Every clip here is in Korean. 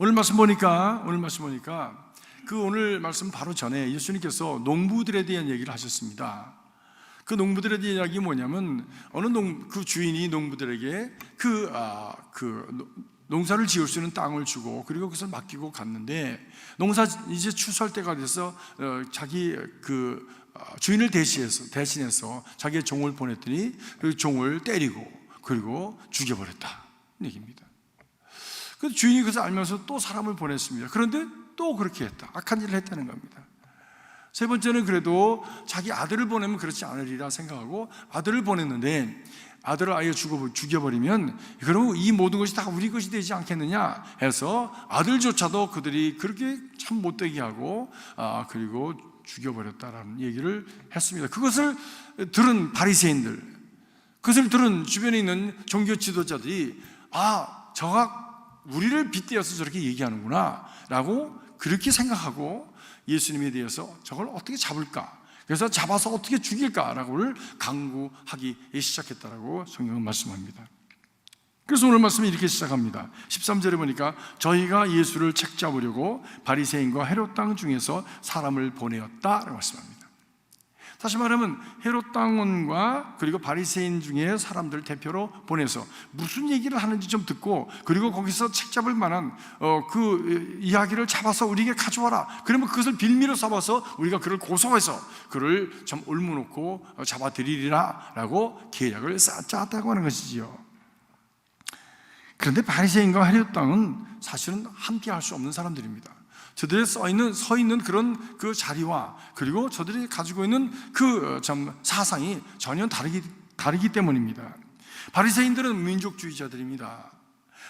오늘 말씀 보니까 오늘 말씀 바로 전에 예수님께서 농부들에 대한 얘기를 하셨습니다. 그 농부들에 대한 이야기 뭐냐면 그 주인이 농부들에게 농사를 지을 수 있는 땅을 주고 그리고 그것을 맡기고 갔는데 농사 이제 추수할 때가 돼서 자기 주인을 대신해서 자기의 종을 보냈더니 그 종을 때리고 그리고 죽여버렸다 얘기입니다. 그 주인이 그것을 알면서 또 사람을 보냈습니다. 그런데 또 그렇게 했다. 악한 일을 했다는 겁니다. 세 번째는 그래도 자기 아들을 보내면 그렇지 않으리라 생각하고 아들을 보냈는데 아들을 아예 죽여버리면 그러면 이 모든 것이 다 우리 것이 되지 않겠느냐 해서 아들조차도 그들이 그렇게 참 못되게 하고 그리고 죽여버렸다라는 얘기를 했습니다. 그것을 들은 바리새인들, 그것을 들은 주변에 있는 종교 지도자들이 저가 우리를 빗대어서 저렇게 얘기하는구나 라고 그렇게 생각하고 예수님에 대해서 저걸 어떻게 잡을까, 그래서 잡아서 어떻게 죽일까라고를 강구하기 시작했다라고 성경은 말씀합니다. 그래서 오늘 말씀이 이렇게 시작합니다. 13절에 보니까 저희가 예수를 책잡으려고 바리새인과 헤롯 땅 중에서 사람을 보내었다라고 말씀합니다. 다시 말하면 헤롯 당원과 그리고 바리새인 중에 사람들 대표로 보내서 무슨 얘기를 하는지 좀 듣고 그리고 거기서 책잡을 만한 그 이야기를 잡아서 우리에게 가져와라. 그러면 그것을 빌미로 삼아서 우리가 그를 고소해서 그를 좀 올무놓고 잡아드리리라 라고 계략을 짜왔다고 하는 것이지요. 그런데 바리새인과 헤롯 당은 사실은 함께 할 수 없는 사람들입니다. 저들의 서 있는 그런 그 자리와 그리고 저들이 가지고 있는 그 사상이 전혀 다르기 때문입니다. 바리새인들은 민족주의자들입니다.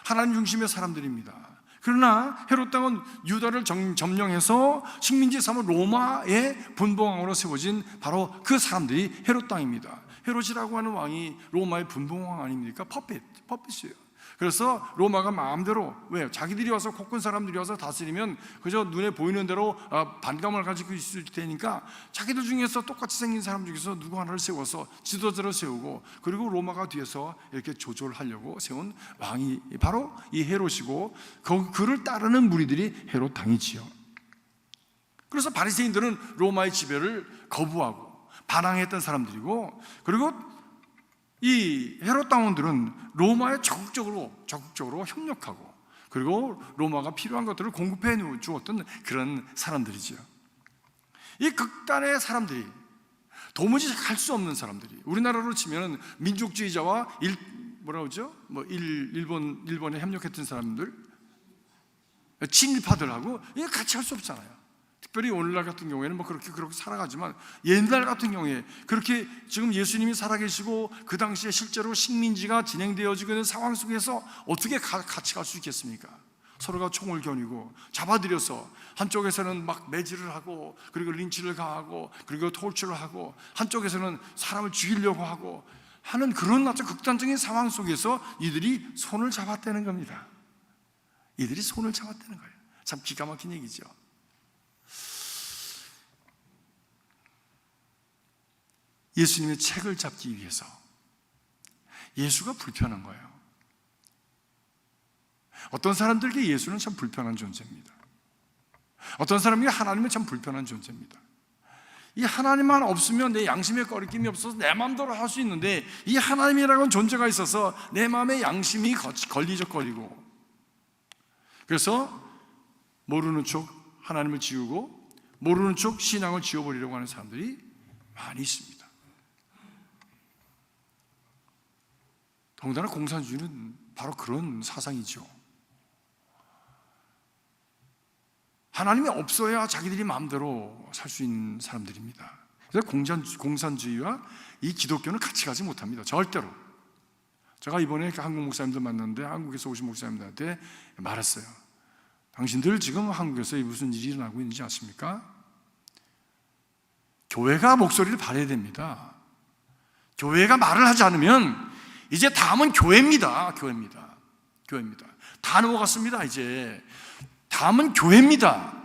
하나님 중심의 사람들입니다. 그러나 헤롯 당은 유다를 점령해서 식민지 삼은 로마의 분봉왕으로 세워진 바로 그 사람들이 헤롯 당입니다. 헤롯이라고 하는 왕이 로마의 분봉왕 아닙니까? 퍼펫이에요. 그래서 로마가 마음대로, 왜? 자기들이 와서 코큰 사람들이 와서 다스리면 그저 눈에 보이는 대로 반감을 가지고 있을 테니까 자기들 중에서 똑같이 생긴 사람 중에서 누구 하나를 세워서 지도자를 세우고 그리고 로마가 뒤에서 이렇게 조절하려고 세운 왕이 바로 이 헤롯이고 그를 따르는 무리들이 헤롯 당이지요. 그래서 바리새인들은 로마의 지배를 거부하고 반항했던 사람들이고, 그리고 이 헤롯 당원들은 로마에 적극적으로 협력하고 그리고 로마가 필요한 것들을 공급해 주었던 그런 사람들이죠. 이 극단의 사람들이, 도무지 갈 수 없는 사람들이, 우리나라로 치면 민족주의자와 일본에 협력했던 사람들, 친일파들하고 이게 같이 할 수 없잖아요. 특별히 오늘날 같은 경우에는 그렇게 살아가지만 옛날 같은 경우에 그렇게 지금 예수님이 살아계시고 그 당시에 실제로 식민지가 진행되어지고 있는 상황 속에서 어떻게 같이 갈 수 있겠습니까? 서로가 총을 겨누고 잡아들여서 한쪽에서는 막 매질을 하고 그리고 린치를 가하고 그리고 톨치를 하고 한쪽에서는 사람을 죽이려고 하고 하는 그런 아주 극단적인 상황 속에서 이들이 손을 잡았다는 겁니다. 이들이 손을 잡았다는 거예요. 참 기가 막힌 얘기죠. 예수님의 책을 잡기 위해서 예수가 불편한 거예요. 어떤 사람들에게 예수는 참 불편한 존재입니다. 어떤 사람에게 하나님은 참 불편한 존재입니다. 이 하나님만 없으면 내 양심에 거리낌이 없어서 내 마음대로 할 수 있는데 이 하나님이라는 존재가 있어서 내 마음의 양심이 걸리적거리고, 그래서 모르는 척 하나님을 지우고 모르는 척 신앙을 지워버리려고 하는 사람들이 많이 있습니다. 더군다나 공산주의는 바로 그런 사상이죠. 하나님이 없어야 자기들이 마음대로 살 수 있는 사람들입니다. 그래서 공산주의와 이 기독교는 같이 가지 못합니다. 절대로. 제가 이번에 한국 목사님들 만났는데 한국에서 오신 목사님들한테 말했어요. 당신들 지금 한국에서 무슨 일이 일어나고 있는지 아십니까? 교회가 목소리를 발해야 됩니다. 교회가 말을 하지 않으면 이제 다음은 교회입니다. 다 넘어갔습니다. 이제 다음은 교회입니다.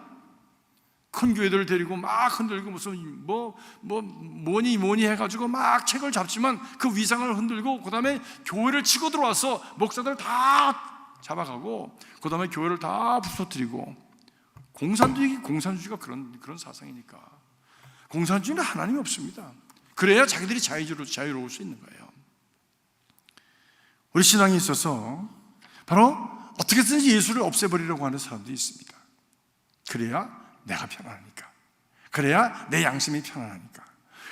큰 교회들을 데리고 막 흔들고 무슨 뭐니 해가지고 막 책을 잡지만 그 위상을 흔들고 그 다음에 교회를 치고 들어와서 목사들 다 잡아가고 그 다음에 교회를 다 부서뜨리고, 공산주의가 그런 사상이니까. 공산주의는 하나님이 없습니다. 그래야 자기들이 자유로울 수 있는 거예요. 우리 신앙에 있어서 바로 어떻게든지 예수를 없애버리려고 하는 사람들이 있습니다. 그래야 내가 편안하니까, 그래야 내 양심이 편안하니까.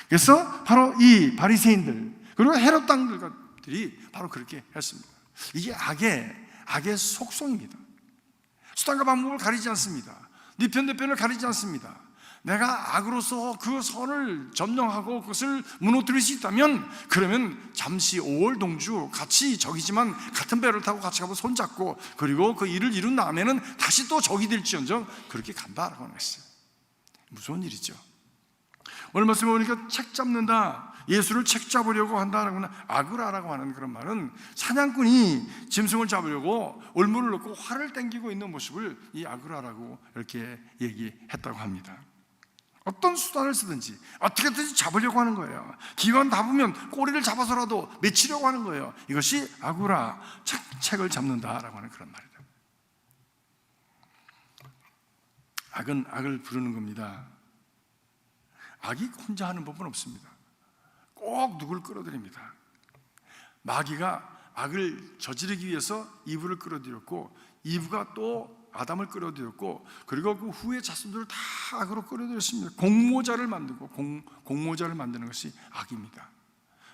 그래서 바로 이 바리새인들 그리고 헤롯 당들이 바로 그렇게 했습니다. 이게 악의 속성입니다. 수단과 방법을 가리지 않습니다. 네 편 내 편을 가리지 않습니다. 내가 악으로서 그 선을 점령하고 그것을 무너뜨릴 수 있다면, 그러면 잠시 5월 동주 같이 적이지만 같은 배를 타고 같이 가고 손잡고, 그리고 그 일을 이룬 다음에는 다시 또 적이 될지언정 그렇게 간다라고 하는 것이에요. 무서운 일이죠. 오늘 말씀에 보니까 책 잡는다, 예수를 책 잡으려고 한다라고 하는 아그라라고 하는 그런 말은 사냥꾼이 짐승을 잡으려고 올무를 넣고 활을 당기고 있는 모습을 이 아그라라고 이렇게 얘기했다고 합니다. 어떤 수단을 쓰든지 어떻게든지 잡으려고 하는 거예요. 기왕 잡으면 꼬리를 잡아서라도 맺히려고 하는 거예요. 이것이 아구라, 책을 잡는다라고 하는 그런 말이다. 악은 악을 부르는 겁니다. 악이 혼자 하는 법은 없습니다. 꼭 누구를 끌어들입니다. 마귀가 악을 저지르기 위해서 이브를 끌어들였고, 이브가 또 아담을 끌어들였고, 그리고 그 후에 자손들을 다 악으로 끌어들였습니다. 공모자를 만들고, 공모자를 만드는 것이 악입니다.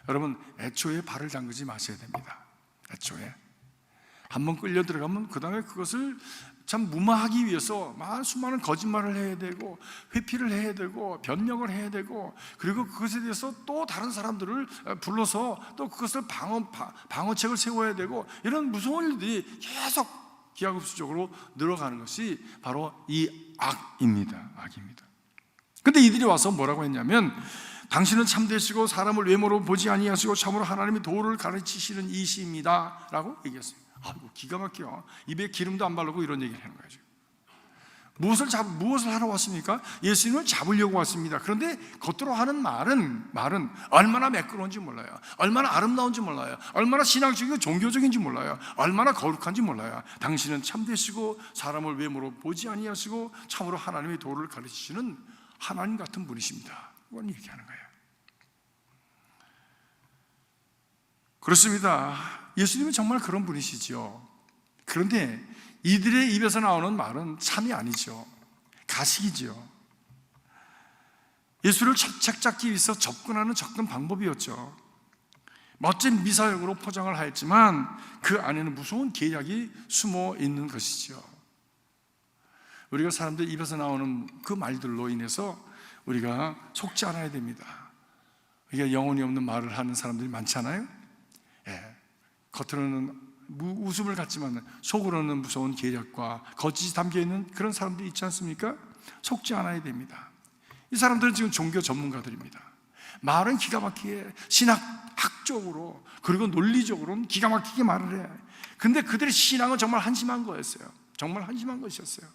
여러분, 애초에 발을 담그지 마셔야 됩니다. 애초에 한번 끌려 들어가면 그 다음에 그것을 참 무마하기 위해서 수많은 거짓말을 해야 되고, 회피를 해야 되고, 변명을 해야 되고, 그리고 그것에 대해서 또 다른 사람들을 불러서 또 그것을 방어책을 세워야 되고, 이런 무서운 일들이 계속 기하급수적으로 늘어가는 것이 바로 이 악입니다. 악입니다. 근데 이들이 와서 뭐라고 했냐면, 당신은 참되시고 사람을 외모로 보지 아니하시고 참으로 하나님의 도를 가르치시는 이시입니다 라고 얘기했어요. 아이고, 기가 막혀. 입에 기름도 안 바르고 이런 얘기를 하는 거죠. 무엇을 하러 왔습니까? 예수님을 잡으려고 왔습니다. 그런데 겉으로 하는 말은 얼마나 매끄러운지 몰라요. 얼마나 아름다운지 몰라요. 얼마나 신앙적이고 종교적인지 몰라요. 얼마나 거룩한지 몰라요. 당신은 참되시고 사람을 외모로 보지 아니하시고 참으로 하나님의 도를 가르치시는 하나님 같은 분이십니다. 이건 얘기하는 거예요. 그렇습니다. 예수님은 정말 그런 분이시죠. 그런데 이들의 입에서 나오는 말은 참이 아니죠. 가식이죠. 예수를 책 잡기 위해서 접근 방법이었죠. 멋진 미사역으로 포장을 하였지만 그 안에는 무서운 계략이 숨어 있는 것이죠. 우리가 사람들 입에서 나오는 그 말들로 인해서 우리가 속지 않아야 됩니다. 이게 영혼이 없는 말을 하는 사람들이 많잖아요. 겉으로는 웃음을 갖지만 속으로는 무서운 계략과 거짓이 담겨있는 그런 사람들이 있지 않습니까? 속지 않아야 됩니다. 이 사람들은 지금 종교 전문가들입니다. 말은 기가 막히게 신학적으로 그리고 논리적으로는 기가 막히게 말을 해. 근데 그들의 신앙은 정말 한심한 거였어요. 정말 한심한 것이었어요.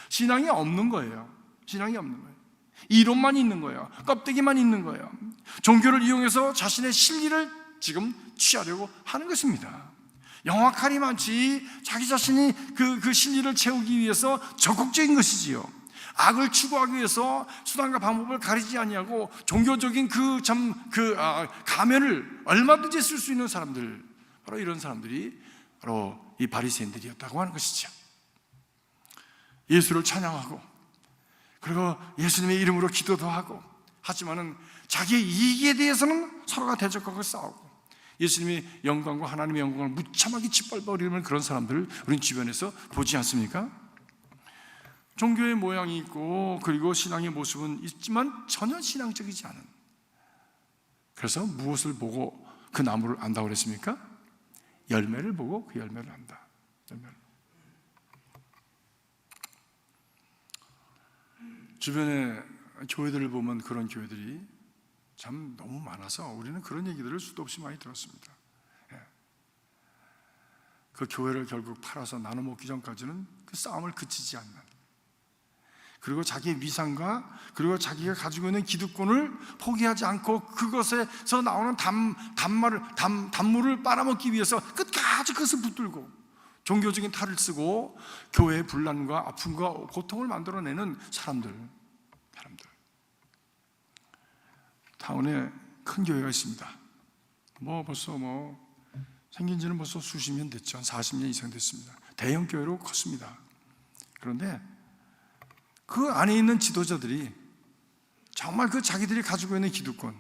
신앙이 없는 거예요. 신앙이 없는 거예요. 이론만 있는 거예요. 껍데기만 있는 거예요. 종교를 이용해서 자신의 진리를 지금 취하려고 하는 것입니다. 영악하리 많지 자기 자신이 그 진리를 채우기 위해서 적극적인 것이지요. 악을 추구하기 위해서 수단과 방법을 가리지 아니하고 종교적인 가면을 얼마든지 쓸 수 있는 사람들, 바로 이런 사람들이 바로 이 바리새인들이었다고 하는 것이죠. 예수를 찬양하고 그리고 예수님의 이름으로 기도도 하고, 하지만은 자기의 이익에 대해서는 서로가 대적하고 싸우고, 예수님의 영광과 하나님의 영광을 무참하게 짓밟아버리는 그런 사람들을 우리는 주변에서 보지 않습니까? 종교의 모양이 있고 그리고 신앙의 모습은 있지만 전혀 신앙적이지 않은, 그래서 무엇을 보고 그 나무를 안다고 그랬습니까? 열매를 보고 그 열매를 안다. 열매를. 주변에 교회들을 보면 그런 교회들이 참 너무 많아서 우리는 그런 얘기들을 수도 없이 많이 들었습니다. 그 교회를 결국 팔아서 나눠 먹기 전까지는 그 싸움을 그치지 않는, 그리고 자기의 위상과 그리고 자기가 가지고 있는 기득권을 포기하지 않고 그것에서 나오는 단물을 빨아먹기 위해서 끝까지 그것을 붙들고 종교적인 탈을 쓰고 교회의 분란과 아픔과 고통을 만들어내는 사람들. 타운에 큰 교회가 있습니다. 벌써 생긴 지는 벌써 수십 년 됐죠. 한 40년 이상 됐습니다. 대형 교회로 컸습니다. 그런데 그 안에 있는 지도자들이 정말 그 자기들이 가지고 있는 기득권을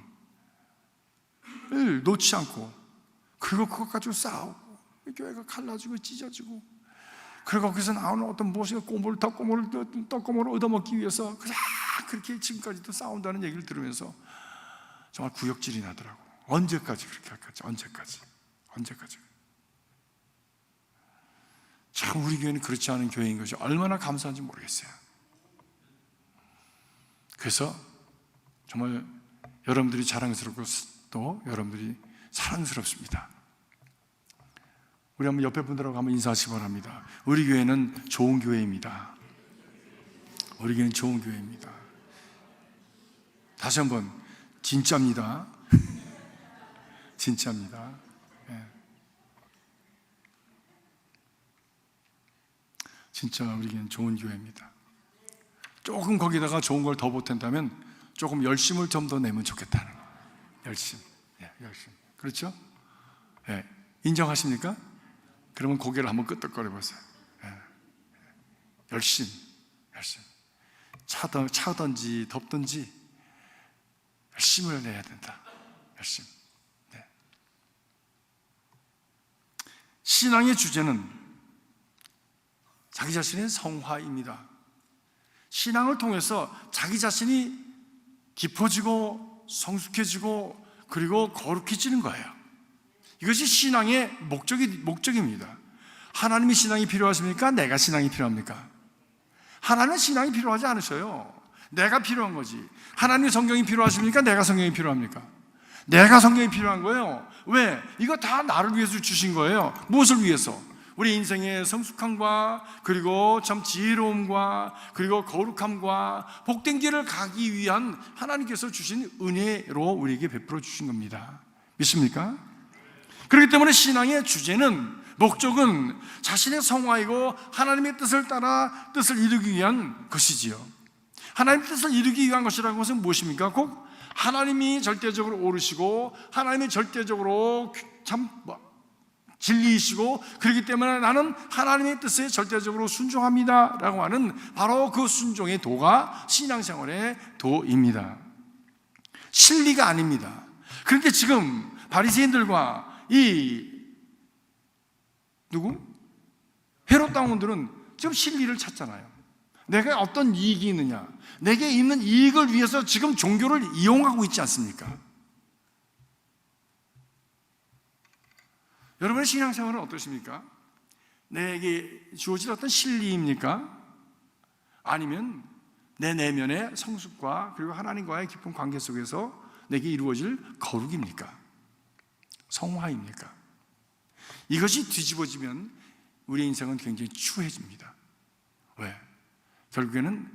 놓지 않고, 그리고 그것 가지고 싸우고, 교회가 갈라지고 찢어지고, 그리고 거기서 나오는 어떤 무엇인가 떡고물을 얻어먹기 위해서 그렇게 지금까지도 싸운다는 얘기를 들으면서 정말 구역질이 나더라고. 언제까지 그렇게 할 거지? 언제까지? 참 우리 교회는 그렇지 않은 교회인 것이 얼마나 감사한지 모르겠어요. 그래서 정말 여러분들이 자랑스럽고 또 여러분들이 사랑스럽습니다. 우리 한번 옆에 분들하고 한번 인사하시기 바랍니다. 우리 교회는 좋은 교회입니다. 우리 교회는 좋은 교회입니다. 다시 한번, 진짜입니다. 진짜입니다. 네. 진짜 우리 교회는 좋은 교회입니다. 조금 거기다가 좋은 걸 더 보탠다면 조금 열심을 좀 더 내면 좋겠다는 거. 열심. 그렇죠? 네. 인정하십니까? 그러면 고개를 한번 끄덕거려 보세요. 네. 열심. 차든지 덥든지 열심을 내야 된다. 열심. 네. 신앙의 주제는 자기 자신의 성화입니다. 신앙을 통해서 자기 자신이 깊어지고 성숙해지고 그리고 거룩해지는 거예요. 이것이 신앙의 목적입니다. 하나님의 신앙이 필요하십니까? 내가 신앙이 필요합니까? 하나님은 신앙이 필요하지 않으셔요. 내가 필요한 거지. 하나님의 성경이 필요하십니까? 내가 성경이 필요합니까? 내가 성경이 필요한 거예요. 왜? 이거 다 나를 위해서 주신 거예요. 무엇을 위해서? 우리 인생의 성숙함과 그리고 참 지혜로움과 그리고 거룩함과 복된 길을 가기 위한 하나님께서 주신 은혜로 우리에게 베풀어 주신 겁니다. 믿습니까? 그렇기 때문에 신앙의 주제는, 목적은 자신의 성화이고 하나님의 뜻을 따라 뜻을 이루기 위한 것이지요. 하나님의 뜻을 이루기 위한 것이라는 것은 무엇입니까? 꼭 하나님이 절대적으로 옳으시고 하나님이 절대적으로 참 진리이시고, 그렇기 때문에 나는 하나님의 뜻에 절대적으로 순종합니다 라고 하는 바로 그 순종의 도가 신앙생활의 도입니다. 실리가 아닙니다. 그런데 지금 바리새인들과 헤롯 당원들은 지금 실리를 찾잖아요. 내가 어떤 이익이 있느냐, 내게 있는 이익을 위해서 지금 종교를 이용하고 있지 않습니까? 여러분의 신앙생활은 어떠십니까? 내게 주어질 어떤 진리입니까? 아니면 내 내면의 성숙과 그리고 하나님과의 깊은 관계 속에서 내게 이루어질 거룩입니까? 성화입니까? 이것이 뒤집어지면 우리의 인생은 굉장히 추해집니다. 왜? 결국에는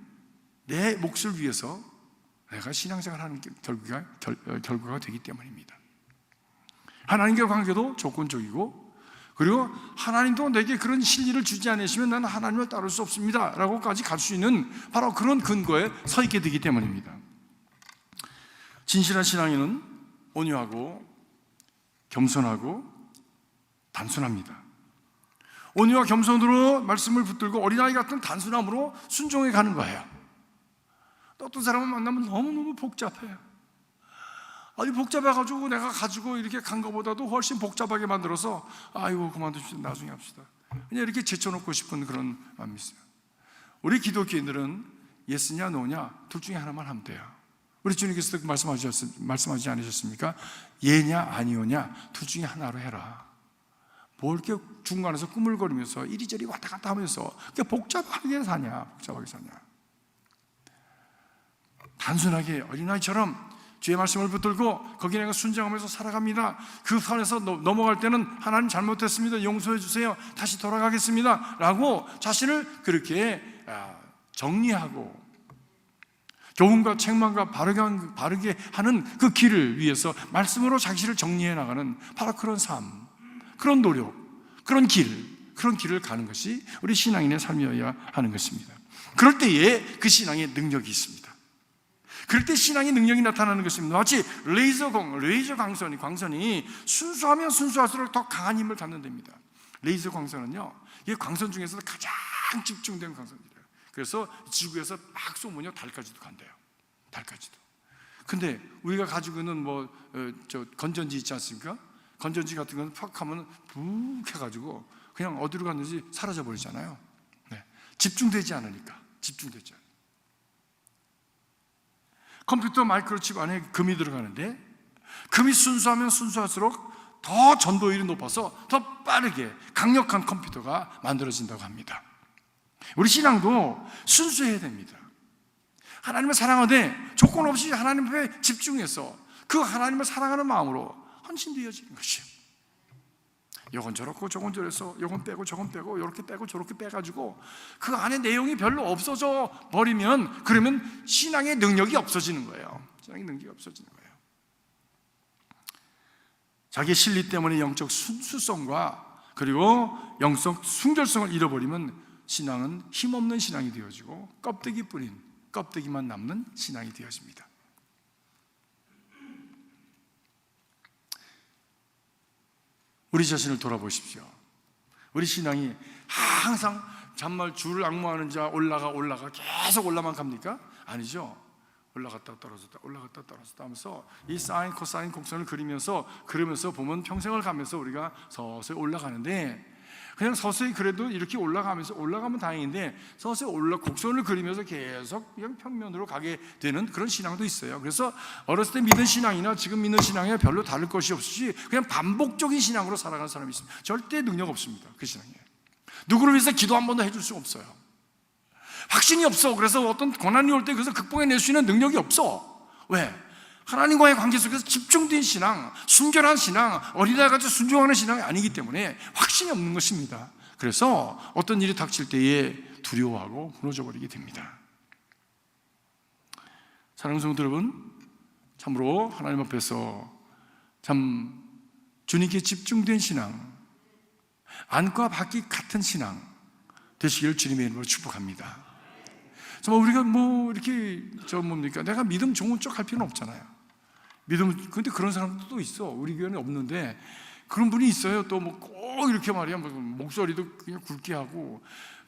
내 몫을 위해서 내가 신앙생활하는 결과가 되기 때문입니다. 하나님과의 관계도 조건적이고, 그리고 하나님도 내게 그런 진리를 주지 않으시면 나는 하나님을 따를 수 없습니다 라고까지 갈 수 있는 바로 그런 근거에 서 있게 되기 때문입니다. 진실한 신앙인은 온유하고 겸손하고 단순합니다. 온유와 겸손으로 말씀을 붙들고 어린아이 같은 단순함으로 순종해 가는 거예요. 또 어떤 사람을 만나면 너무너무 복잡해요. 아주 복잡해가지고 내가 가지고 이렇게 간 것보다도 훨씬 복잡하게 만들어서 아이고 그만두십시오, 나중에 합시다, 그냥 이렇게 제쳐놓고 싶은 그런 마음이 있어요. 우리 기독교인들은 예스냐 노냐 둘 중에 하나만 하면 돼요. 우리 주님께서도 말씀하지 않으셨습니까? 예냐 아니오냐 둘 중에 하나로 해라. 뭘 이렇게 중간에서 꾸물거리면서 이리저리 왔다 갔다 하면서 복잡하게 사냐. 단순하게 어린아이처럼 주의 말씀을 붙들고 거기에 내가 순종하면서 살아갑니다. 그 선에서 넘어갈 때는 하나님 잘못했습니다, 용서해 주세요, 다시 돌아가겠습니다 라고 자신을 그렇게 정리하고 교훈과 책망과 바르게 하는 그 길을 위해서 말씀으로 자신을 정리해 나가는 바로 그런 삶, 그런 노력, 그런 길, 그런 길을 가는 것이 우리 신앙인의 삶이어야 하는 것입니다. 그럴 때에 그 신앙의 능력이 있습니다. 그럴 때 신앙의 능력이 나타나는 것입니다. 마치 레이저 광선이 순수하면 순수할수록 더 강한 힘을 갖는 데입니다. 레이저 광선은요, 이게 광선 중에서도 가장 집중된 광선이래요. 그래서 지구에서 막 쏘면요 달까지도 간대요. 달까지도. 근데 우리가 가지고 있는 건전지 있지 않습니까? 건전지 같은 건 팍 하면 붕 해가지고 그냥 어디로 갔는지 사라져 버리잖아요. 네. 집중되지 않으니까. 컴퓨터 마이크로칩 안에 금이 들어가는데, 금이 순수하면 순수할수록 더 전도율이 높아서 더 빠르게 강력한 컴퓨터가 만들어진다고 합니다. 우리 신앙도 순수해야 됩니다. 하나님을 사랑하되 조건 없이 하나님 앞에 집중해서 그 하나님을 사랑하는 마음으로 헌신되어지는 것이에요. 요건 저렇고 저건 저래서 요건 빼고 저건 빼고 요렇게 빼고 저렇게 빼가지고 그 안에 내용이 별로 없어져 버리면, 그러면 신앙의 능력이 없어지는 거예요. 신앙의 능력이 없어지는 거예요. 자기의 실리 때문에 영적 순수성과 그리고 영적 순결성을 잃어버리면 신앙은 힘없는 신앙이 되어지고 껍데기만 남는 신앙이 되어집니다. 우리 자신을 돌아보십시오. 우리 신앙이 항상 정말 주를 앙모하는 자 올라가 계속 올라만 갑니까? 아니죠. 올라갔다 떨어졌다 하면서 이 사인 코사인 곡선을 그리면서 보면 평생을 가면서 우리가 서서히 올라가는데, 그냥 서서히 그래도 이렇게 올라가면 다행인데, 서서히 곡선을 그리면서 계속 그냥 평면으로 가게 되는 그런 신앙도 있어요. 그래서 어렸을 때 믿은 신앙이나 지금 믿는 신앙에 별로 다를 것이 없이 그냥 반복적인 신앙으로 살아가는 사람이 있습니다. 절대 능력 없습니다. 그 신앙에 누구를 위해서 기도 한 번도 해줄 수가 없어요. 확신이 없어. 그래서 어떤 고난이 올 때 그래서 극복해낼 수 있는 능력이 없어. 왜? 하나님과의 관계 속에서 집중된 신앙, 순결한 신앙, 어린아이같이 순종하는 신앙이 아니기 때문에 확신이 없는 것입니다. 그래서 어떤 일이 닥칠 때에 두려워하고 무너져 버리게 됩니다. 사랑하는 성도 여러분, 참으로 하나님 앞에서 참 주님께 집중된 신앙, 안과 밖이 같은 신앙 되시기를 주님의 이름으로 축복합니다. 정말 우리가 이렇게 내가 믿음 좋은 척 할 필요는 없잖아요. 근데 그런 사람도 또 있어. 우리 교회는 없는데 그런 분이 있어요. 또 꼭 이렇게 말이야, 목소리도 그냥 굵게 하고,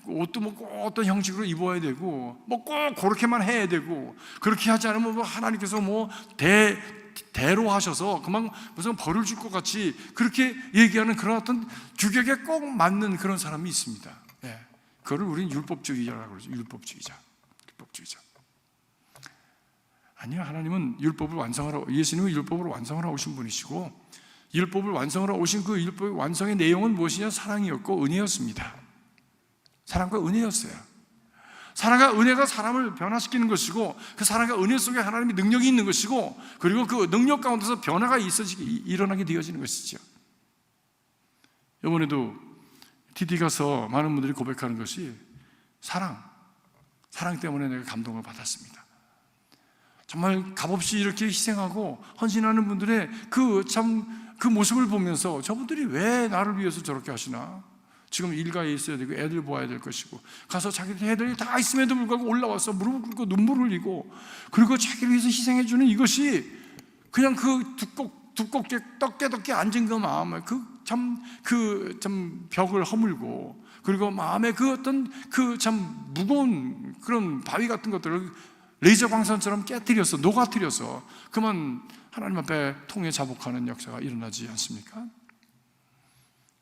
옷도 꼭 어떤 형식으로 입어야 되고, 꼭 그렇게만 해야 되고, 그렇게 하지 않으면 하나님께서 대로 하셔서 그만 무슨 벌을 줄 것 같이 그렇게 얘기하는 그런 어떤 규격에 꼭 맞는 그런 사람이 있습니다. 예. 그거를 우리는 율법주의자라고 그러죠. 율법주의자. 아니요, 하나님은 예수님은 율법을 완성하러 오신 분이시고, 율법을 완성하러 오신 그 율법의 완성의 내용은 무엇이냐? 사랑이었고 은혜였습니다. 사랑과 은혜였어요. 사랑과 은혜가 사람을 변화시키는 것이고, 그 사랑과 은혜 속에 하나님의 능력이 있는 것이고, 그리고 그 능력 가운데서 변화가 일어나게 되어지는 것이죠. 이번에도 TD 가서 많은 분들이 고백하는 것이 사랑 때문에 내가 감동을 받았습니다. 정말 값없이 이렇게 희생하고 헌신하는 분들의 그 모습을 보면서 저분들이 왜 나를 위해서 저렇게 하시나? 지금 일가에 있어야 되고 애들 보아야 될 것이고, 가서 자기들 애들이 다 있음에도 불구하고 올라와서 무릎을 꿇고 눈물을 흘리고, 그리고 자기를 위해서 희생해주는 이것이 그냥 그 두껍게 떡게 앉은 그 마음을 참 벽을 허물고, 그리고 마음에 그 어떤 참 무거운 그런 바위 같은 것들을 레이저 광선처럼 깨뜨려서 녹아뜨려서 그만 하나님 앞에 통에 자복하는 역사가 일어나지 않습니까?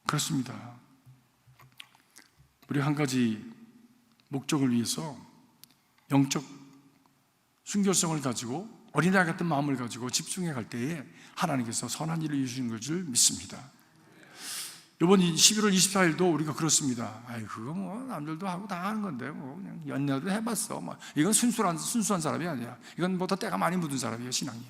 그렇습니다. 우리 한 가지 목적을 위해서 영적 순결성을 가지고 어린아이 같은 마음을 가지고 집중해 갈 때에 하나님께서 선한 일을 이루시는 줄 믿습니다. 이번 11월 24일도 우리가 그렇습니다. 그거 남들도 하고 다 하는 건데 그냥 연애도 해봤어. 이건 순수한 사람이 아니야. 이건 더 때가 많이 묻은 사람이에요, 신앙이.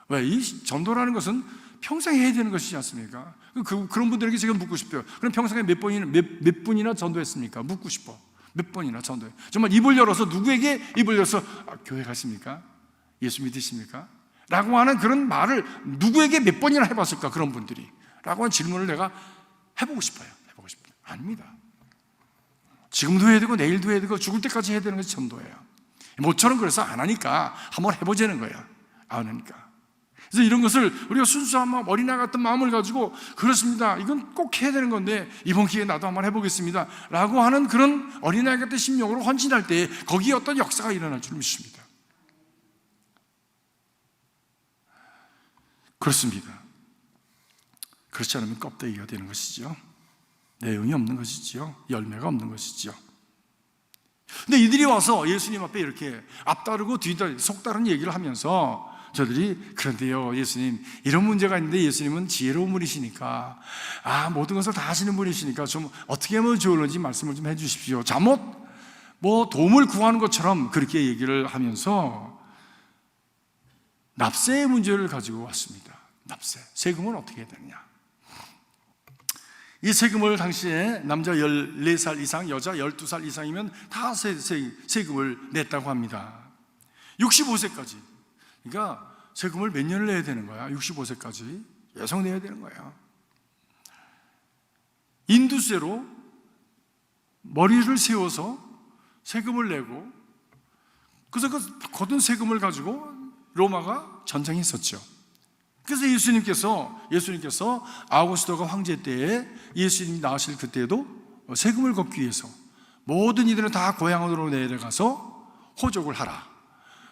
왜? 이 전도라는 것은 평생 해야 되는 것이지 않습니까? 그런 분들에게 제가 묻고 싶어요. 그럼 평생에 몇 분이나 전도했습니까? 묻고 싶어. 몇 번이나 전도해. 정말 입을 열어서 누구에게 입을 열어서 교회 가십니까? 예수 믿으십니까? 라고 하는 그런 말을 누구에게 몇 번이나 해봤을까? 그런 분들이 라고 하는 질문을 내가 해보고 싶어요. 아닙니다. 지금도 해야 되고 내일도 해야 되고 죽을 때까지 해야 되는 것이 전도예요. 모처럼 그래서 안 하니까 한번 해보자는 거예요. 안 하니까. 그래서 이런 것을 우리가 순수한 마음, 어린아이 같은 마음을 가지고 그렇습니다, 이건 꼭 해야 되는 건데 이번 기회에 나도 한번 해보겠습니다 라고 하는 그런 어린아이 같은 심령으로 헌신할 때 거기에 어떤 역사가 일어날 줄 믿습니다. 그렇습니다. 그렇지 않으면 껍데기가 되는 것이죠. 내용이 없는 것이지요. 열매가 없는 것이지요. 근데 이들이 와서 예수님 앞에 이렇게 앞다르고 뒤다르고 속다른 얘기를 하면서 저들이 그런데요 예수님, 이런 문제가 있는데 예수님은 지혜로운 분이시니까 모든 것을 다 하시는 분이시니까 좀 어떻게 하면 좋을지 말씀을 좀 해주십시오. 잘못 도움을 구하는 것처럼 그렇게 얘기를 하면서 납세의 문제를 가지고 왔습니다. 납세, 세금은 어떻게 해야 되느냐. 이 세금을 당시에 남자 14살 이상, 여자 12살 이상이면 다 세금을 냈다고 합니다. 65세까지. 그러니까 세금을 몇 년을 내야 되는 거야? 65세까지 계속 내야 되는 거야. 인두세로 머리를 세워서 세금을 내고, 그래서 그 거둔 세금을 가지고 로마가 전쟁이 있었죠. 그래서 예수님께서 아우구스토가 황제 때에 예수님이 나으실 그때에도 세금을 걷기 위해서 모든 이들은 다 고향으로 내려가서 호적을 하라,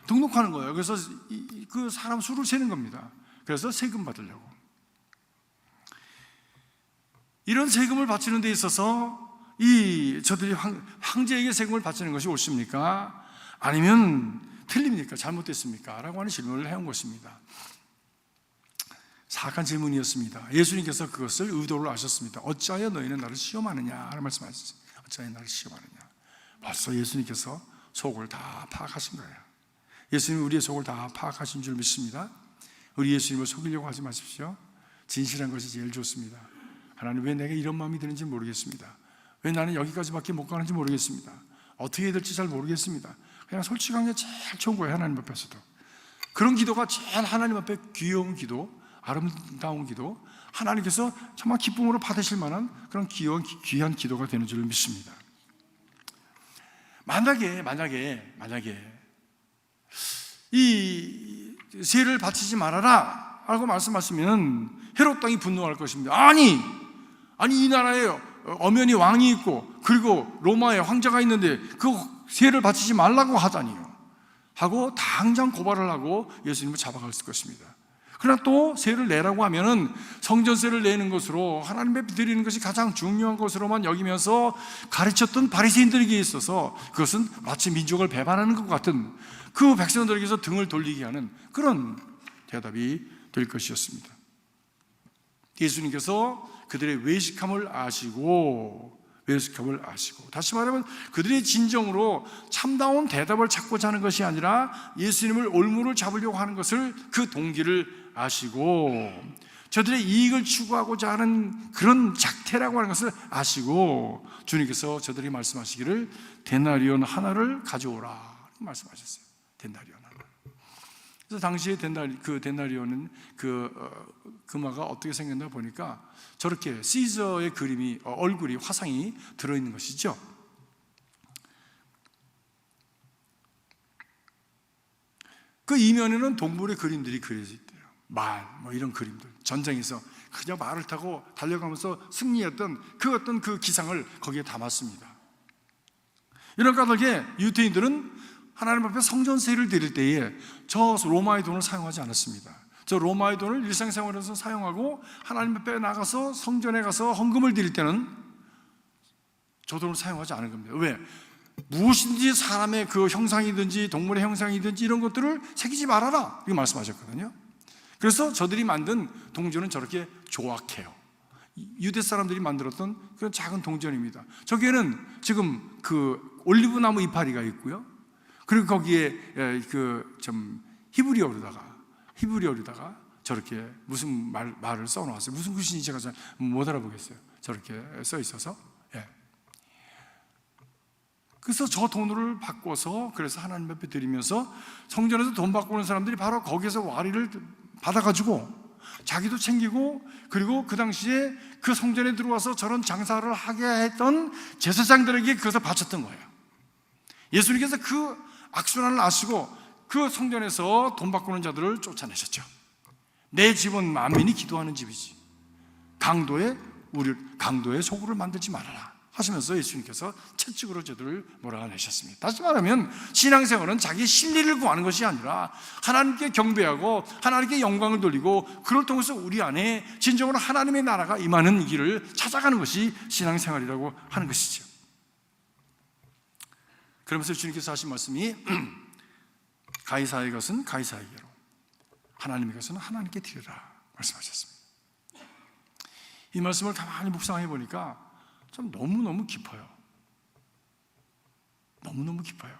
등록하는 거예요. 그래서 그 사람 수를 세는 겁니다. 그래서 세금 받으려고. 이런 세금을 바치는 데 있어서 저들이 황제에게 세금을 바치는 것이 옳습니까? 아니면 틀립니까? 잘못됐습니까? 라고 하는 질문을 해온 것입니다. 사악한 질문이었습니다. 예수님께서 그것을 의도를 아셨습니다. 어찌하여 너희는 나를 시험하느냐 라는 말씀하셨어요. 어찌하여 나를 시험하느냐. 벌써 예수님께서 속을 다 파악하신 거예요. 예수님이 우리의 속을 다 파악하신 줄 믿습니다. 우리 예수님을 속이려고 하지 마십시오. 진실한 것이 제일 좋습니다. 하나님, 왜 내게 이런 마음이 드는지 모르겠습니다. 왜 나는 여기까지밖에 못 가는지 모르겠습니다. 어떻게 해야 될지 잘 모르겠습니다. 그냥 솔직한 게 제일 좋은 거예요. 하나님 앞에서도. 그런 기도가 제일 하나님 앞에 귀여운 기도, 아름다운 기도, 하나님께서 정말 기쁨으로 받으실 만한 그런 귀한 기도가 되는 줄 믿습니다. 만약에 이 세를 바치지 말아라 라고 말씀하시면 헤롯 땅이 분노할 것입니다. 아니 이 나라에 엄연히 왕이 있고 그리고 로마에 황제가 있는데 그 세를 바치지 말라고 하다니요 하고 당장 고발을 하고 예수님을 잡아갈 것입니다. 그러나 또 세를 내라고 하면은 성전세를 내는 것으로 하나님께 드리는 것이 가장 중요한 것으로만 여기면서 가르쳤던 바리새인들에게 있어서 그것은 마치 민족을 배반하는 것 같은, 그 백성들에게서 등을 돌리게 하는 그런 대답이 될 것이었습니다. 예수님께서 그들의 외식함을 아시고 다시 말하면 그들의 진정으로 참다운 대답을 찾고자 하는 것이 아니라 예수님을 올무를 잡으려고 하는 것을, 그 동기를 아시고 저들의 이익을 추구하고자 하는 그런 작태라고 하는 것을 아시고 주님께서 저들이 말씀하시기를 데나리온 하나를 가져오라 말씀하셨어요. 데나리온 하나. 그래서 당시에 데나리온은 금화가 어떻게 생겼나 보니까 저렇게 시저의 그림이, 얼굴이, 화상이 들어있는 것이죠. 그 이면에는 동물의 그림들이 그려져 있대요. 말, 이런 그림들. 전쟁에서 그냥 말을 타고 달려가면서 승리했던 그 기상을 거기에 담았습니다. 이런 까닭에 유대인들은 하나님 앞에 성전세를 드릴 때에 저 로마의 돈을 사용하지 않았습니다. 저 로마의 돈을 일상생활에서 사용하고 하나님 앞에 나가서 성전에 가서 헌금을 드릴 때는 저 돈을 사용하지 않은 겁니다. 왜? 무엇인지 사람의 그 형상이든지 동물의 형상이든지 이런 것들을 새기지 말아라 이렇게 말씀하셨거든요. 그래서 저들이 만든 동전은 저렇게 조악해요. 유대 사람들이 만들었던 그런 작은 동전입니다. 저기에는 지금 그 올리브나무 이파리가 있고요. 그리고 거기에 히브리어로다가 저렇게 무슨 말을 써놓았어요. 무슨 글씨인지 제가 잘 못 알아보겠어요. 저렇게 써 있어서. 그래서 저 돈을 바꿔서 그래서 하나님 앞에 드리면서 성전에서 돈 바꾸는 사람들이 바로 거기에서 와리를 받아가지고 자기도 챙기고, 그리고 그 당시에 그 성전에 들어와서 저런 장사를 하게 했던 제사장들에게 그것을 바쳤던 거예요. 예수님께서 그 악순환을 아시고 그 성전에서 돈 바꾸는 자들을 쫓아내셨죠. 내 집은 만민이 기도하는 집이지, 강도의 소굴을 만들지 말아라 하시면서 예수님께서 채찍으로 저들을 몰아내셨습니다. 다시 말하면 신앙생활은 자기의 실리를 구하는 것이 아니라 하나님께 경배하고 하나님께 영광을 돌리고, 그걸 통해서 우리 안에 진정으로 하나님의 나라가 임하는 길을 찾아가는 것이 신앙생활이라고 하는 것이죠. 그러면서 주님께서 하신 말씀이 가이사의 것은 가이사에게로, 하나님의 것은 하나님께 드리라 말씀하셨습니다. 이 말씀을 가만히 묵상해 보니까 참 너무너무 깊어요. 너무너무 깊어요.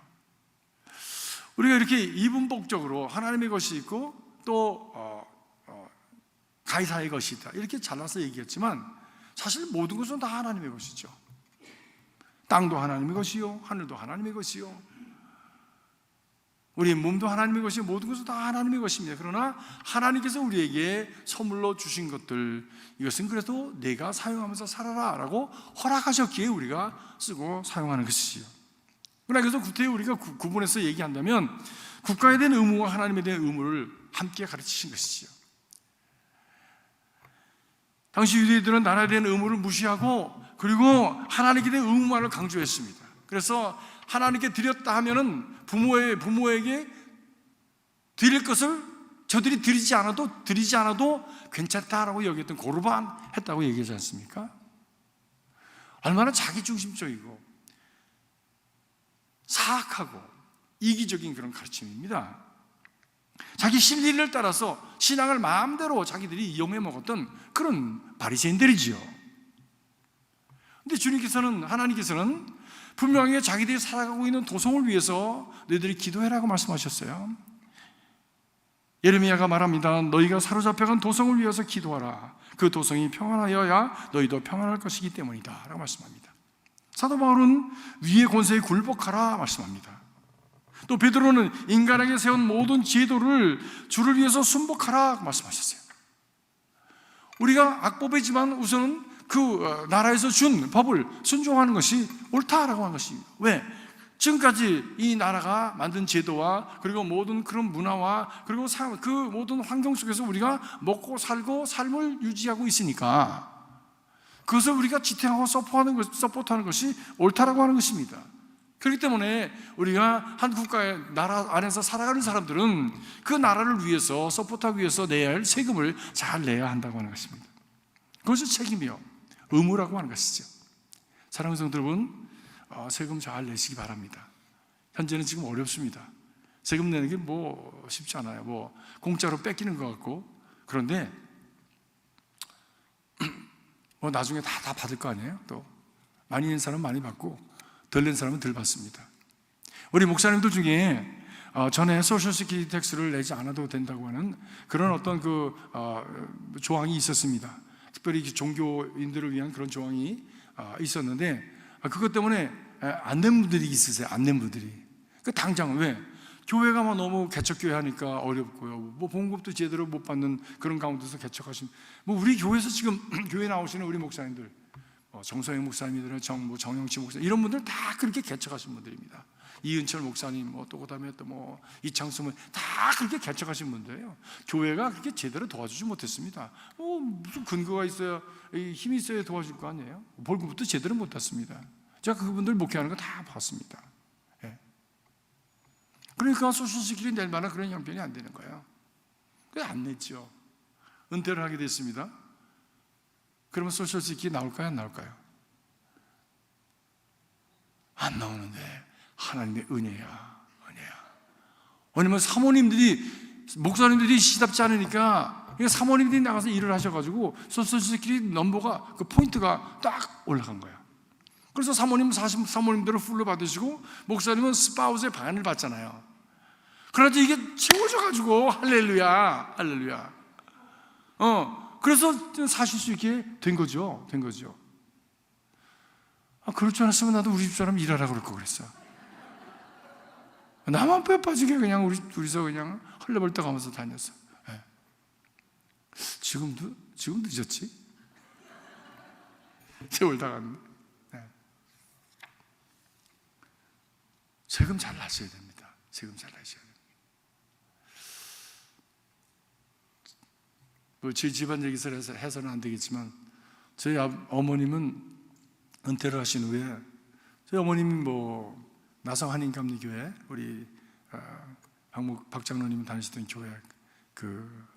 우리가 이렇게 이분법적으로 하나님의 것이 있고 또 가이사의 것이 있다, 이렇게 잘라서 얘기했지만 사실 모든 것은 다 하나님의 것이죠. 땅도 하나님의 것이요, 하늘도 하나님의 것이요, 우리 몸도 하나님의 것이요, 모든 것은 다 하나님의 것입니다. 그러나 하나님께서 우리에게 선물로 주신 것들, 이것은 그래도 내가 사용하면서 살아라 라고 허락하셨기에 우리가 쓰고 사용하는 것이지요. 그래서 구태에 우리가 구분해서 얘기한다면 국가에 대한 의무와 하나님에 대한 의무를 함께 가르치신 것이지요. 당시 유대인들은 나라에 대한 의무를 무시하고, 그리고 하나님께 대한 의무만을 강조했습니다. 그래서 하나님께 드렸다 하면은 부모에게 드릴 것을 저들이 드리지 않아도 괜찮다라고 여겼던, 고르반 했다고 얘기하지 않습니까? 얼마나 자기중심적이고 사악하고 이기적인 그런 가르침입니다. 자기 실리를 따라서 신앙을 마음대로 자기들이 이용해 먹었던 그런 바리새인들이지요. 그런데 하나님께서는 분명히 자기들이 살아가고 있는 도성을 위해서 너희들이 기도해라고 말씀하셨어요. 예레미야가 말합니다. 너희가 사로잡혀간 도성을 위해서 기도하라. 그 도성이 평안하여야 너희도 평안할 것이기 때문이다 라고 말씀합니다. 사도 바울은 위의 권세에 굴복하라 말씀합니다. 또 베드로는 인간에게 세운 모든 제도를 주를 위해서 순복하라 말씀하셨어요. 우리가 악법이지만 우선은 그 나라에서 준 법을 순종하는 것이 옳다라고 하는 것입니다. 왜? 지금까지 이 나라가 만든 제도와 그리고 모든 그런 문화와 그리고 그 모든 환경 속에서 우리가 먹고 살고 삶을 유지하고 있으니까 그것을 우리가 지탱하고 서포트하는 것이 옳다라고 하는 것입니다. 그렇기 때문에 우리가 한 국가의 나라 안에서 살아가는 사람들은 그 나라를 위해서 서포트하기 위해서 내야 할 세금을 잘 내야 한다고 하는 것입니다. 그것이 책임이요, 의무라고 하는 것이죠. 사랑하는 성도 여러분, 세금 잘 내시기 바랍니다. 현재는 지금 어렵습니다. 세금 내는 게 뭐 쉽지 않아요. 뭐 공짜로 뺏기는 것 같고, 그런데 뭐 나중에 다 받을 거 아니에요. 또 많이 낸 사람은 많이 받고 덜 낸 사람은 덜 받습니다. 우리 목사님들 중에 전에 소셜 시큐리티 텍스를 내지 않아도 된다고 하는 그런 어떤 조항이 있었습니다. 특별히 종교인들을 위한 그런 조항이 있었는데, 그것 때문에 안 낸 분들이 있으세요. 안 낸 분들이. 당장 왜? 교회가 너무 개척교회 하니까 어렵고요. 뭐 봉급도 제대로 못 받는 그런 가운데서 개척하신, 우리 교회에서 지금 교회 나오시는 우리 목사님들, 정성영 목사님들은 정영치 목사님, 이런 분들 다 그렇게 개척하신 분들입니다. 이은철 목사님, 또 그다음에 또 이창수 다 그렇게 개척하신 분들이에요. 교회가 그렇게 제대로 도와주지 못했습니다. 무슨 근거가 있어야, 힘이 있어야 도와줄 거 아니에요? 벌금부터 제대로 못 탔습니다. 제가 그분들 목회하는 거 다 봤습니다. 예. 그러니까 소셜시큐리티 낼 만한 그런 형편이 안 되는 거예요. 그래서 안 냈죠. 은퇴를 하게 됐습니다. 그러면 소셜시큐리티 나올까요, 안 나올까요? 안 나오는데 하나님의 은혜야. 왜냐면 목사님들이 시답지 않으니까 사모님들이 나가서 일을 하셔가지고 소셜시큐리티 넘버가, 그 포인트가 딱 올라간 거야. 그래서 사모님들은 풀로 받으시고 목사님은 스파우스의 반을 받잖아요. 그래서 이게 채워져가지고 할렐루야. 그래서 사실 수 있게 된 거죠. 그럴 줄 알았으면 나도 우리 집사람 일하라고 그럴 거 그랬어. 나만 뼈 빠지게 그냥 우리 둘이서 그냥 헐레벌떡 하면서 다녔어. 지금 늦었지? 세월 다 갔네. 네. 세금 잘 나셔야 됩니다. 세금 잘 나셔야 됩니다. 저희 집안 얘기를 해서는 안 되겠지만, 저희 어머님은 은퇴를 하신 후에, 저희 어머님이 나성 한인감리교회, 우리 박 장로님 다니시던 교회 그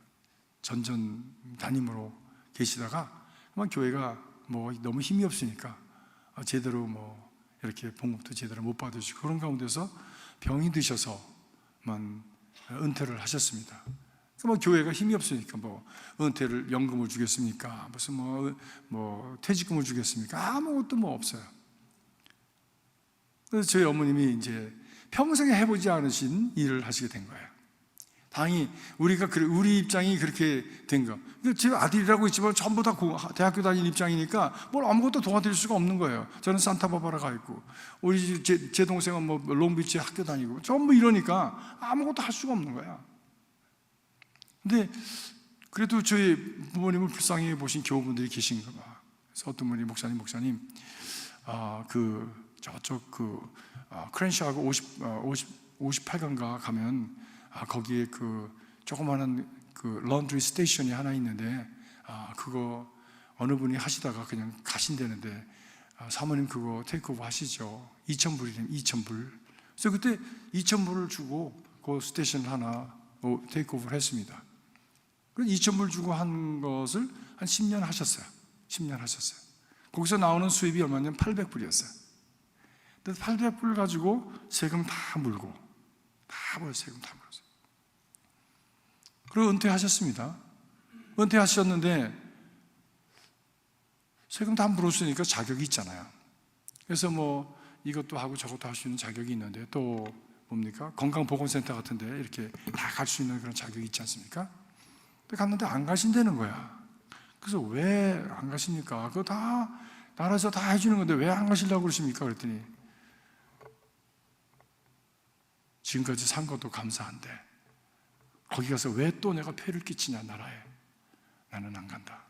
전전 담임으로 계시다가, 아마 교회가 너무 힘이 없으니까 제대로 이렇게 봉급도 제대로 못 받으시고, 그런 가운데서 병이 드셔서만 은퇴를 하셨습니다. 교회가 힘이 없으니까 은퇴를 연금을 주겠습니까? 무슨 퇴직금을 주겠습니까? 아무것도 없어요. 그래서 저희 어머님이 이제 평생에 해보지 않으신 일을 하시게 된 거예요. 당연히 우리 입장이 그렇게 된 거. 제 아들이라고 있지만 전부 다 대학교 다닐 입장이니까 뭘 아무것도 도와드릴 수가 없는 거예요. 저는 산타바바라 가 있고, 우리 제 동생은 롱비치에 학교 다니고, 전부 이러니까 아무것도 할 수가 없는 거야. 근데 그래도 저희 부모님을 불쌍히 보신 교우분들이 계신가 봐. 그래서 어떤 분이 목사님 저쪽 크랜시하고 58강가 가면 거기에 조그마한 런드리 스테이션이 하나 있는데, 그거 어느 분이 하시다가 그냥 가신다는데, 사모님 그거 테이크오버 하시죠. 2,000불이래요. 2,000불. 그래서 그때 2,000불을 주고 그 스테이션 하나 테이크오버를 했습니다. 그래서 2,000불 주고 한 것을 한 10년 하셨어요. 10년 하셨어요. 거기서 나오는 수입이 얼마냐면 800불이었어요. 근데 800불 가지고 세금 다 물고, 세금 다 물었어요. 그리고 은퇴하셨습니다. 은퇴하셨는데 세금 다 물었으니까 자격이 있잖아요. 그래서 이것도 하고 저것도 할 수 있는 자격이 있는데, 또 뭡니까? 건강보건센터 같은데 이렇게 다 갈 수 있는 그런 자격이 있지 않습니까? 근데 갔는데 안 가신다는 거야. 그래서 왜 안 가십니까? 그거 다 나라에서 다 해주는 건데 왜 안 가시려고 그러십니까? 그랬더니, 지금까지 산 것도 감사한데 거기 가서 왜 또 내가 폐를 끼치냐, 나라에. 나는 안 간다.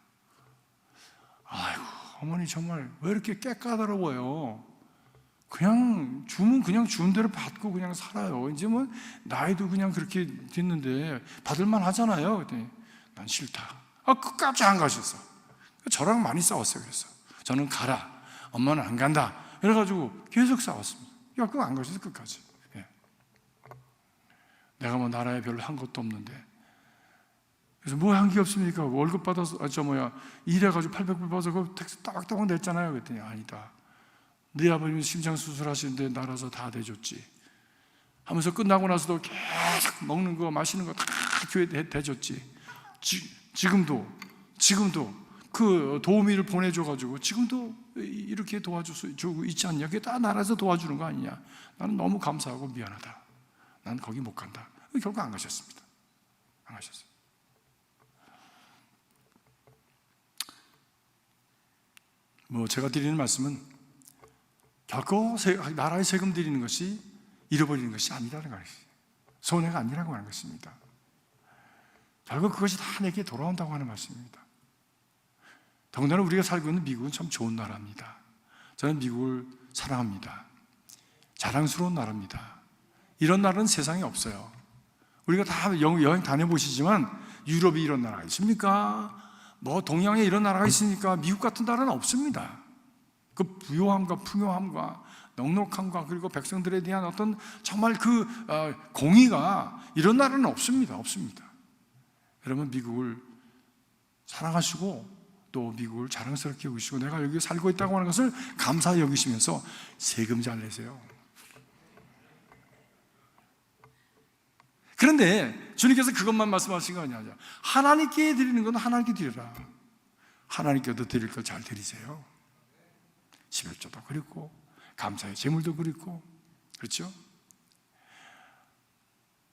아이고, 어머니 정말 왜 이렇게 깨까다로워요? 그냥 주면 그냥 주는 대로 받고 그냥 살아요. 이제 나이도 그냥 그렇게 됐는데 받을만 하잖아요. 그랬더니, 난 싫다. 끝까지 안 가셨어. 저랑 많이 싸웠어요. 그래서 저는 가라, 엄마는 안 간다, 그래가지고 계속 싸웠습니다. 그거 안 가셔서 끝까지. 내가 나라에 별로 한 것도 없는데, 그래서 한 게 없습니까? 월급 받아서 일해가지고 800불 받아서 그 택시 따박따박 냈잖아요. 그랬더니, 아니다, 네 아버님이 심장 수술하시는데 나라서 다 대줬지 하면서, 끝나고 나서도 계속 먹는 거 마시는 거 다 교회 대줬지. 지금도 그 도우미를 보내줘가지고 지금도 이렇게 도와주고 있지 않냐? 그게 다 나라에서 도와주는 거 아니냐? 나는 너무 감사하고 미안하다. 난 거기 못 간다. 결국 안 가셨습니다. 안 가셨어요. 제가 드리는 말씀은 결코 나라의 세금 드리는 것이 잃어버리는 것이 아니라는 것이에요. 손해가 아니라고 하는 것입니다. 결국 그것이 다 내게 돌아온다고 하는 말씀입니다. 더군다나 우리가 살고 있는 미국은 참 좋은 나라입니다. 저는 미국을 사랑합니다. 자랑스러운 나라입니다. 이런 나라는 세상에 없어요. 우리가 다 여행 다녀보시지만 유럽이 이런 나라가 있습니까? 동양에 이런 나라가 있으니까 미국 같은 나라는 없습니다. 그 부요함과 풍요함과 넉넉함과 그리고 백성들에 대한 어떤 정말 공의가, 이런 나라는 없습니다. 여러분, 미국을 사랑하시고 또 미국을 자랑스럽게 여기시고 내가 여기 살고 있다고 하는 것을 감사히 여기시면서 세금 잘 내세요. 그런데 주님께서 그것만 말씀하신 거 아니냐? 하나님께 드리는 건 하나님께 드려라. 하나님께도 드릴 걸 잘 드리세요. 11조도 그렇고 감사의 제물도 그렇고, 그렇죠?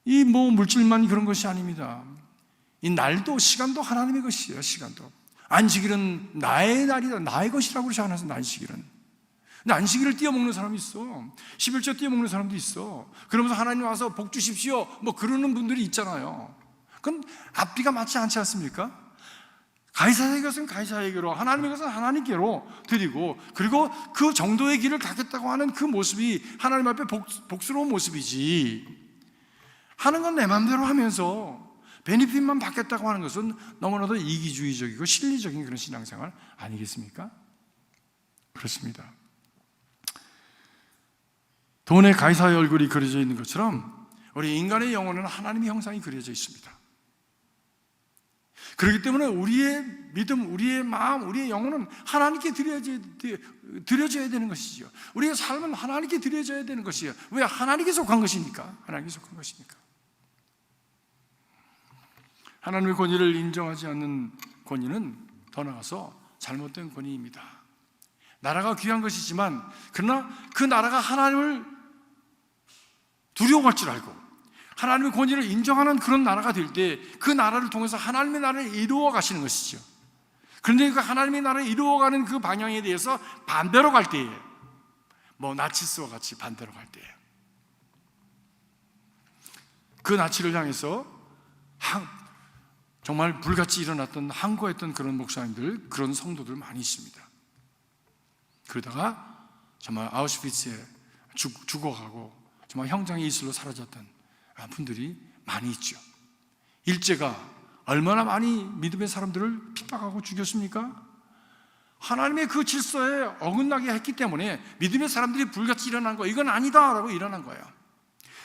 이 물질만 그런 것이 아닙니다. 이 날도, 시간도 하나님의 것이에요. 시간도. 안식일은 나의 날이다, 나의 것이라고 그러지 않아서, 안식일은. 근데 안식일을 띄어먹는 사람이 있어. 11조 띄어먹는 사람도 있어. 그러면서 하나님 와서 복 주십시오 그러는 분들이 있잖아요. 그건 앞뒤가 맞지 않지 않습니까? 가이사의 것은 가이사에게로, 하나님의 것은 하나님께로 드리고, 그리고 그 정도의 길을 가겠다고 하는 그 모습이 하나님 앞에 복스러운 모습이지, 하는 건 내 마음대로 하면서 베니핏만 받겠다고 하는 것은 너무나도 이기주의적이고 실리적인 그런 신앙생활 아니겠습니까? 그렇습니다. 돈에 가이사의 얼굴이 그려져 있는 것처럼 우리 인간의 영혼은 하나님의 형상이 그려져 있습니다. 그렇기 때문에 우리의 믿음, 우리의 마음, 우리의 영혼은 하나님께 드려져야 되는 것이죠. 우리의 삶은 하나님께 드려져야 되는 것이에요. 왜? 하나님께 속한 것이니까. 하나님께 속한 것이니까. 하나님의 권위를 인정하지 않는 권위는 더 나아가서 잘못된 권위입니다. 나라가 귀한 것이지만, 그러나 그 나라가 하나님을 두려워할 줄 알고 하나님의 권위를 인정하는 그런 나라가 될 때 그 나라를 통해서 하나님의 나라를 이루어 가시는 것이죠. 그런데 그 하나님의 나라를 이루어가는 그 방향에 대해서 반대로 갈 때에, 나치스와 같이 반대로 갈 때에, 그 나치를 향해서 정말 불같이 일어났던, 항거했던 그런 목사님들, 그런 성도들 많이 있습니다. 그러다가 정말 아우슈비츠에 죽어가고 정말 형장의 이슬로 사라졌던 분들이 많이 있죠. 일제가 얼마나 많이 믿음의 사람들을 핍박하고 죽였습니까? 하나님의 그 질서에 어긋나게 했기 때문에 믿음의 사람들이 불같이 일어난 거예요. 이건 아니다라고 일어난 거예요.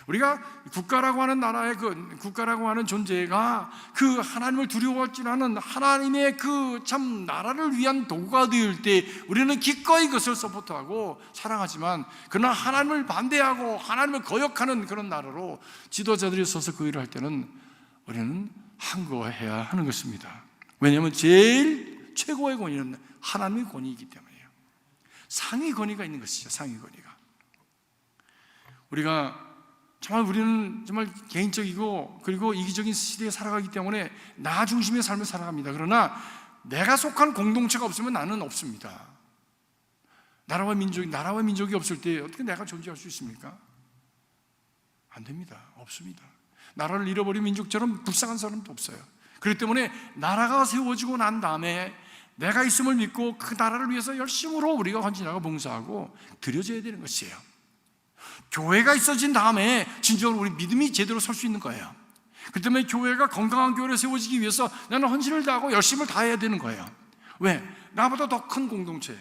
우리가 국가라고 하는 나라의 국가라고 하는 존재가 그 하나님을 두려워하지 않은 하나님의 그 참 나라를 위한 도구가 되을 때 우리는 기꺼이 그것을 서포트하고 사랑하지만, 그러나 하나님을 반대하고 하나님을 거역하는 그런 나라로 지도자들이 서서 그 일을 할 때는 우리는 항거해야 하는 것입니다. 왜냐하면 제일 최고의 권위는 하나님의 권위이기 때문이에요. 상위 권위가 있는 것이죠. 상위 권위가. 우리는 정말 개인적이고 그리고 이기적인 시대에 살아가기 때문에 나 중심의 삶을 살아갑니다. 그러나 내가 속한 공동체가 없으면 나는 없습니다. 나라와 민족이 없을 때 어떻게 내가 존재할 수 있습니까? 안 됩니다. 없습니다. 나라를 잃어버린 민족처럼 불쌍한 사람도 없어요. 그렇기 때문에 나라가 세워지고 난 다음에 내가 있음을 믿고 그 나라를 위해서 열심으로 우리가 헌신하고 봉사하고 드려져야 되는 것이에요. 교회가 있어진 다음에 진정으로 우리 믿음이 제대로 설 수 있는 거예요. 그렇기 때문에 교회가 건강한 교회를 세워지기 위해서 나는 헌신을 다하고 열심을 다해야 되는 거예요. 왜? 나보다 더 큰 공동체,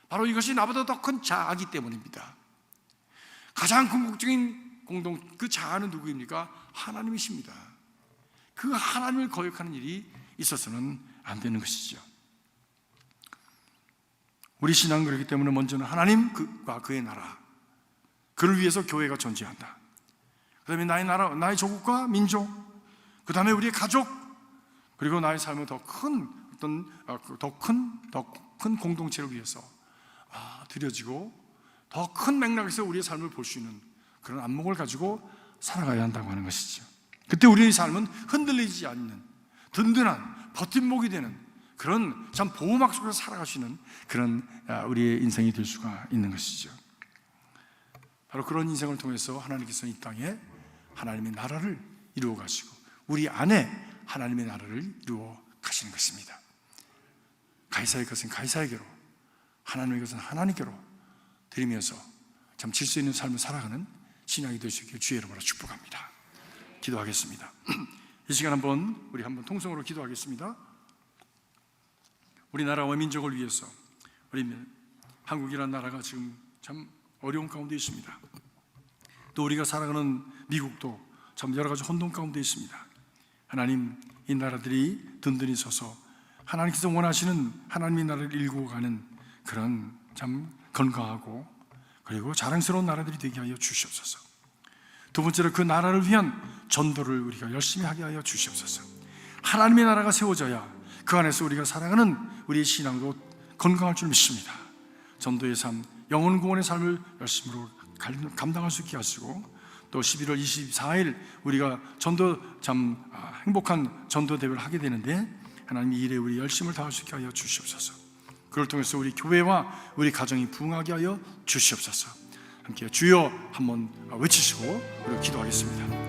바로 이것이 나보다 더 큰 자아이기 때문입니다. 가장 궁극적인 그 자아는 누구입니까? 하나님이십니다. 그 하나님을 거역하는 일이 있어서는 안 되는 것이죠. 우리 신앙은 그렇기 때문에 먼저는 하나님과 그의 나라, 그를 위해서 교회가 존재한다. 그 다음에 나의 나라, 나의 조국과 민족, 그 다음에 우리의 가족, 그리고 나의 삶을 더 큰 공동체를 위해서 드려지고 더 큰 맥락에서 우리의 삶을 볼 수 있는 그런 안목을 가지고 살아가야 한다고 하는 것이죠. 그때 우리의 삶은 흔들리지 않는 든든한 버팀목이 되는 그런 참 보호막 속에서 살아갈 수 있는 그런 우리의 인생이 될 수가 있는 것이죠. 바로 그런 인생을 통해서 하나님께서 이 땅에 하나님의 나라를 이루어 가시고 우리 안에 하나님의 나라를 이루어 가시는 것입니다. 가이사의 것은 가이사에게로, 하나님의 것은 하나님께로 드리면서 참 질서 있는 삶을 살아가는 신앙이 될 수 있기를 주의 이름으로 축복합니다. 기도하겠습니다. 이 시간 우리 한번 통성으로 기도하겠습니다. 우리나라와 민족을 위해서, 우리 한국이라는 나라가 지금 참 어려운 가운데 있습니다. 또 우리가 살아가는 미국도 참 여러 가지 혼돈 가운데 있습니다. 하나님, 이 나라들이 든든히 서서 하나님께서 원하시는 하나님의 나라를 일구어 가는 그런 참 건강하고 그리고 자랑스러운 나라들이 되게 하여 주시옵소서. 두 번째로 그 나라를 위한 전도를 우리가 열심히 하게 하여 주시옵소서. 하나님의 나라가 세워져야 그 안에서 우리가 살아가는 우리의 신앙도 건강할 줄 믿습니다. 전도의 삶, 영혼 구원의 삶을 열심으로 감당할 수 있게 하시고, 또 11월 24일 우리가 행복한 전도 대회를 하게 되는데 하나님 이 일에 우리 열심을 다할 수 있게 하여 주시옵소서. 그걸 통해서 우리 교회와 우리 가정이 부흥하게 하여 주시옵소서. 함께 주여 한번 외치시고 우리 기도하겠습니다.